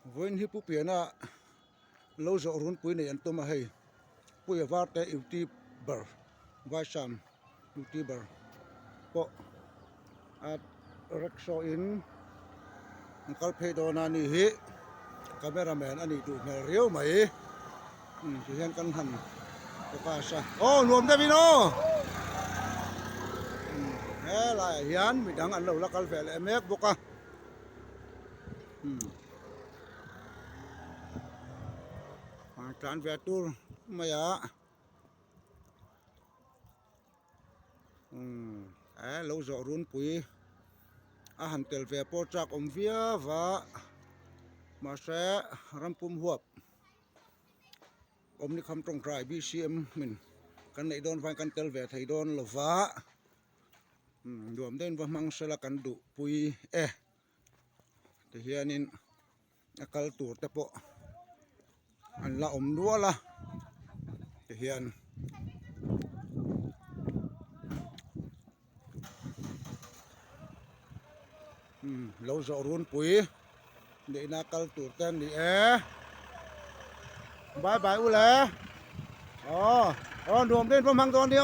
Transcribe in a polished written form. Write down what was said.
với hi pu pian à lâu rồi run pui này anh tôi mà hay pui vào te youtuber vai sam youtuber po at rickshaw in kal phe do na ni hi cameraman ani du mel riu mai thì hiện căn hẳn có sa nuông đây vino thế lại hiền mình đang ăn lâu là kal phe lại mép boka tràn về tour mày ạ lâu rồi run pui hẳn tel về po trắc vía và mà sẽ rampum huệp ni khăm trong trại BCM mình kan này don vai kan tel về thầy don là vá duam den va mang sela kan du pui thì hianin akal tur te po an la đua la thì hian lâu rồi run pui để na kal tur ten đi bye bye ule duam den va mang don đi